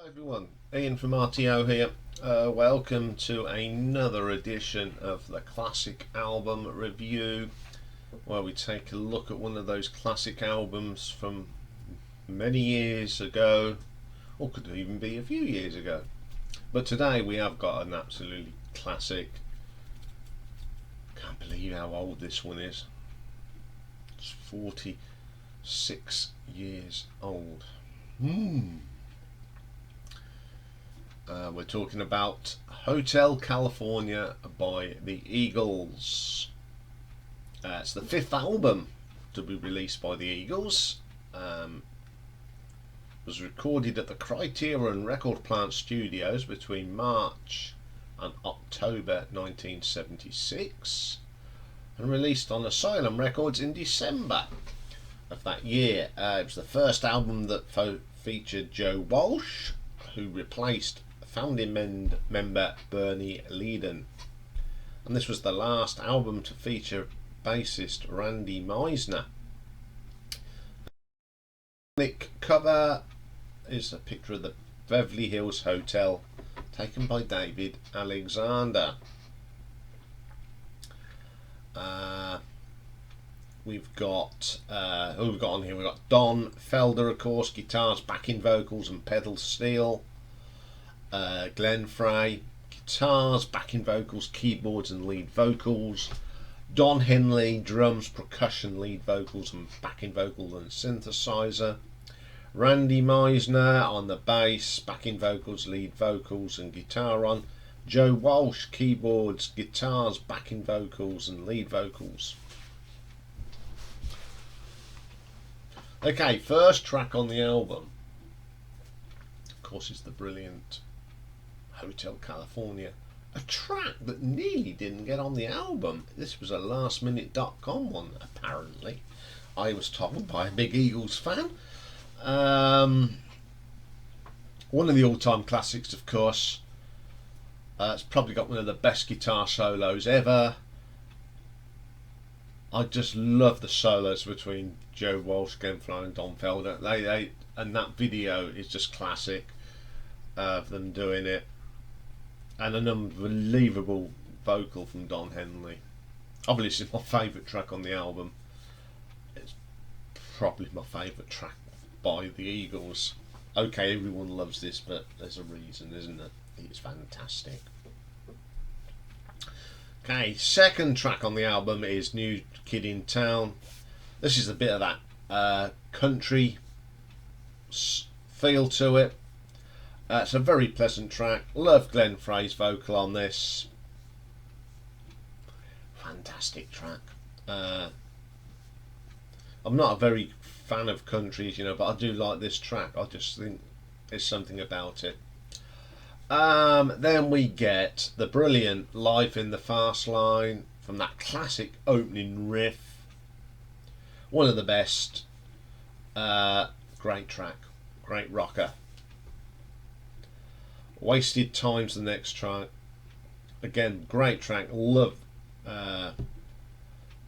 Hello everyone, Iain from RTO here. Welcome to another edition of the Classic Album Review, where we take a look at one of those classic albums from many years ago, or could even be a few years ago. But today we have got an absolutely classic. Can't believe how old this one is. It's 46 years old. We're talking about Hotel California by the Eagles. It's the fifth album to be released by the Eagles. Was recorded at the Criterion Record Plant Studios between March and October 1976 and released on Asylum Records in December of that year. It was the first album that featured Joe Walsh, who replaced founding member Bernie Leadon, and this was the last album to feature bassist Randy Meisner. The cover is a picture of the Beverly Hills Hotel taken by David Alexander. We've got who we've got on here. We've got Don Felder, of course, guitars, backing vocals and pedal steel. Glenn Frey, guitars, backing vocals, keyboards and lead vocals. Don Henley, drums, percussion, lead vocals and backing vocals and synthesizer. Randy Meisner on the bass, backing vocals, lead vocals and guitar on. Joe Walsh, keyboards, guitars, backing vocals and lead vocals. Okay, first track on the album, of course, is the brilliant Hotel California, a track that nearly didn't get on the album. This was a lastminute.com one, apparently. I was told by a big Eagles fan. One of the all-time classics, of course. It's probably got one of the best guitar solos ever. I just love the solos between Joe Walsh, Glenn Frey and Don Felder. And that video is just classic of them doing it. And an unbelievable vocal from Don Henley. Obviously my favourite track on the album. It's probably my favourite track by the Eagles. Okay, everyone loves this, but there's a reason, isn't it? It's fantastic. Okay, second track on the album is New Kid in Town. This is a bit of that country feel to it. It's a very pleasant track. Love Glenn Frey's vocal on this. Fantastic track. I'm not a very fan of countries, you know, but I do like this track. I just think there's something about it. Then we get the brilliant Life in the Fast Lane from that classic opening riff. One of the best. Great track. Great rocker. Wasted Time's the next track. Again, great track. Love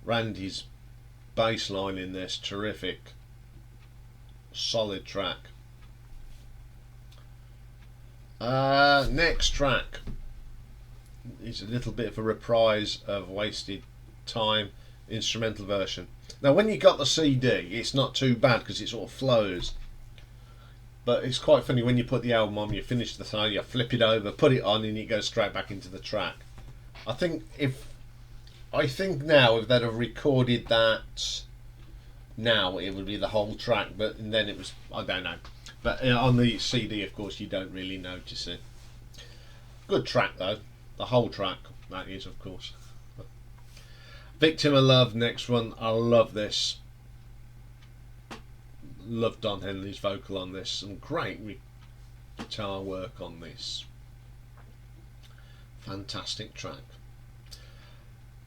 Randy's bass line in this. Terrific. Solid track. Next track is a little bit of a reprise of Wasted Time, instrumental version. Now when you got the CD, it's not too bad because it sort of flows. But it's quite funny when you put the album on, you finish the song, you flip it over, put it on, and it goes straight back into the track. I think now if they'd have recorded that now, it would be the whole track. But then it was, I don't know. But on the CD, of course, you don't really notice it. Good track though, the whole track that is, of course. Victim of Love, next one. I love this. Love Don Henley's vocal on this. Some great guitar work on this. Fantastic track.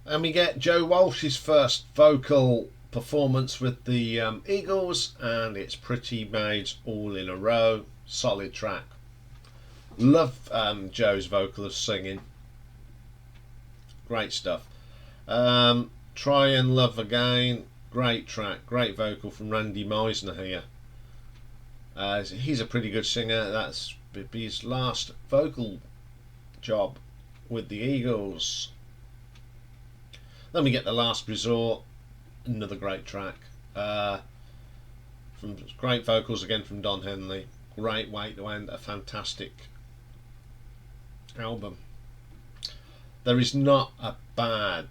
And we get Joe Walsh's first vocal performance with the Eagles, and it's Pretty Maids All in a Row. Solid track. Love Joe's vocal of singing. Great stuff. Try and Love Again. Great track. Great vocal from Randy Meisner here. He's a pretty good singer. That's his last vocal job with the Eagles. Then we get The Last Resort. Another great track. From great vocals again from Don Henley. Great way to end a fantastic album. There is not a bad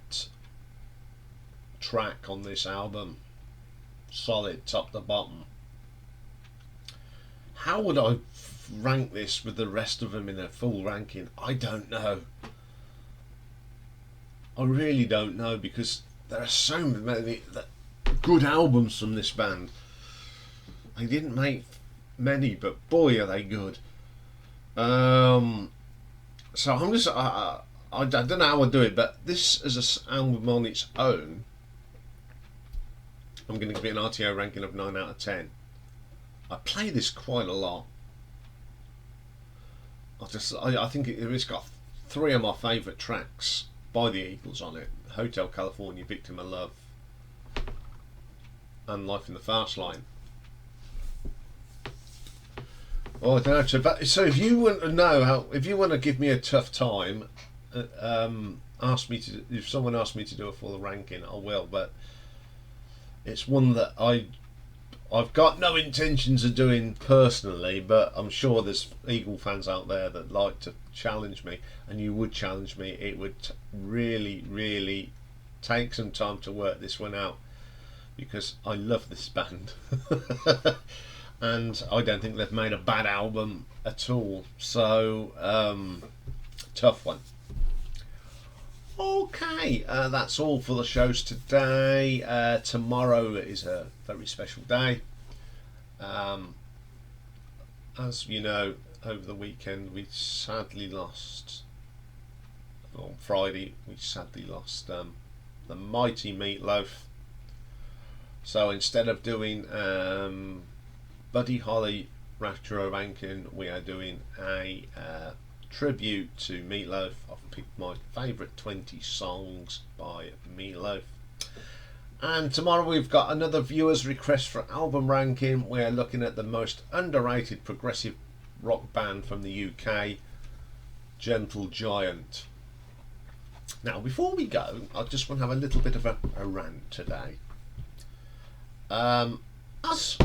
track on this album. Solid top to bottom. How would I rank this with the rest of them in a full ranking? I don't know. I really don't know, because there are so many good albums from this band. They didn't make many, but boy are they good. So I'm just I don't know how I do it, but this as an album on its own, I'm going to give it an RTO ranking of 9 out of 10. I play this quite a lot. I think it's got 3 of my favourite tracks by the Eagles on it: Hotel California, Victim of Love, and Life in the Fast Lane. Oh, I don't know. So if you want to know if you want to give me a tough time, ask me to. If someone asks me to do a full ranking, I will. But it's one that I've got no intentions of doing personally. But I'm sure there's Eagle fans out there that like to challenge me, and you would challenge me. It would really, really take some time to work this one out, because I love this band. And I don't think they've made a bad album at all. So, tough one. Okay, that's all for the shows today. Tomorrow is a very special day. As you know, over the weekend we sadly lost, on Friday we sadly lost the mighty Meatloaf. So instead of doing Buddy Holly, Rapture of Ankin, we are doing a tribute to Meatloaf. I've picked my favourite 20 songs by Meatloaf. And tomorrow we've got another viewer's request for album ranking. We're looking at the most underrated progressive rock band from the UK, Gentle Giant. Now, before we go, I just want to have a little bit of a rant today. As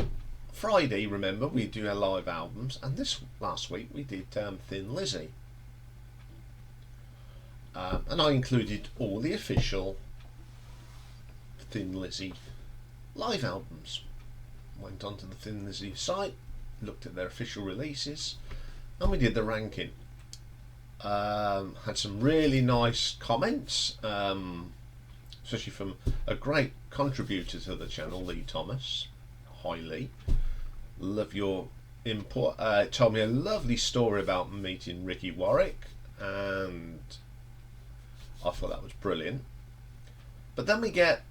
Friday, remember, we do our live albums, and this last week we did Thin Lizzy, and I included all the official Thin Lizzy live albums. Went onto the Thin Lizzy site, looked at their official releases, and we did the ranking. Had some really nice comments, especially from a great contributor to the channel, Lee Thomas. Hi Lee. Love your input. Told me a lovely story about meeting Ricky Warwick, and I thought that was brilliant. But then we get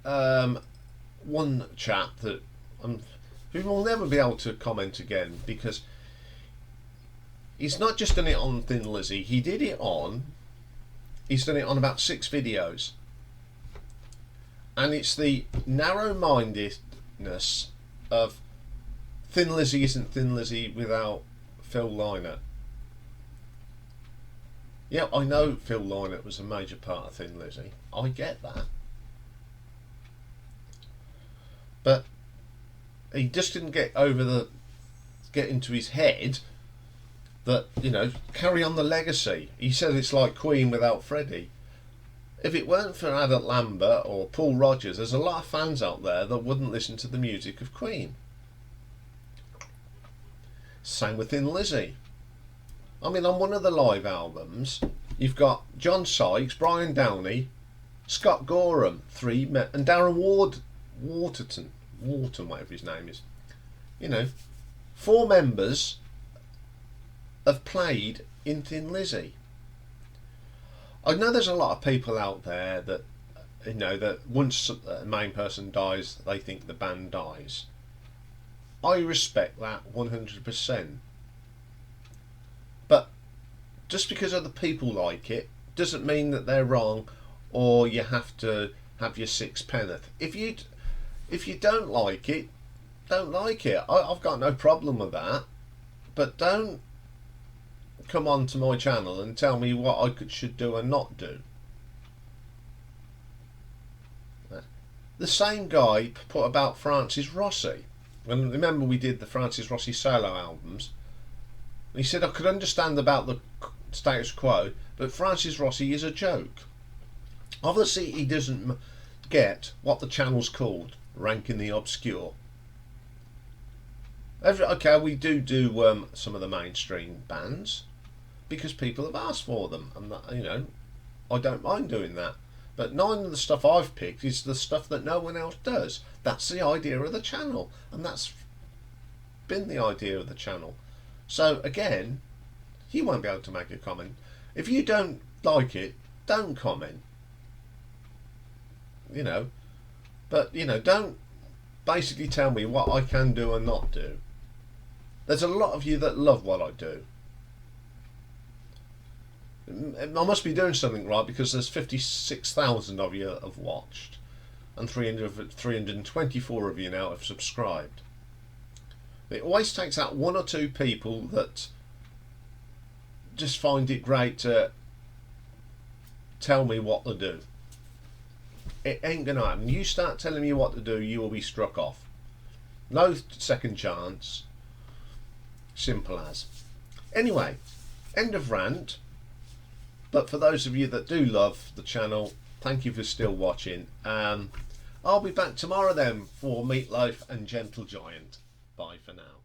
one chap that who will never be able to comment again, because he's not just done it on Thin Lizzy, he's done it on about 6 videos, and it's the narrow-mindedness of Thin Lizzy isn't Thin Lizzy without Phil Lynott. Yeah, I know Phil Lynott was a major part of Thin Lizzy. I get that. But he just didn't get into his head that, you know, carry on the legacy. He said it's like Queen without Freddie. If it weren't for Adam Lambert or Paul Rodgers, there's a lot of fans out there that wouldn't listen to the music of Queen. Same with Thin Lizzy. I mean, on one of the live albums, you've got John Sykes, Brian Downey, Scott Gorham, 3 and Darren Waterton, whatever his name is. You know, 4 members have played in Thin Lizzy. I know there's a lot of people out there that, you know, that once a main person dies, they think the band dies. I respect that 100%. But just because other people like it doesn't mean that they're wrong, or you have to have your sixpenneth. If you don't like it, don't like it. I've got no problem with that. But don't come on to my channel and tell me what I should do and not do. The same guy put about Francis Rossi. And remember, we did the Francis Rossi solo albums. He said I could understand about the status quo, but Francis Rossi is a joke. Obviously, he doesn't get what the channel's called, ranking the obscure. Okay, we do some of the mainstream bands because people have asked for them, and you know, I don't mind doing that. But none of the stuff I've picked is the stuff that no one else does. That's the idea of the channel, and that's been the idea of the channel. So again, you won't be able to make a comment. If you don't like it, don't comment. You know, but you know, don't basically tell me what I can do and not do. There's a lot of you that love what I do. I must be doing something right, because there's 56,000 of you have watched, and 324 of you now have subscribed. It always takes out 1 or 2 people that just find it great to tell me what to do. It ain't gonna happen. You start telling me what to do, you will be struck off. No second chance. Simple as. Anyway, end of rant. But for those of you that do love the channel, thank you for still watching. I'll be back tomorrow then for Meatloaf and Gentle Giant. Bye for now.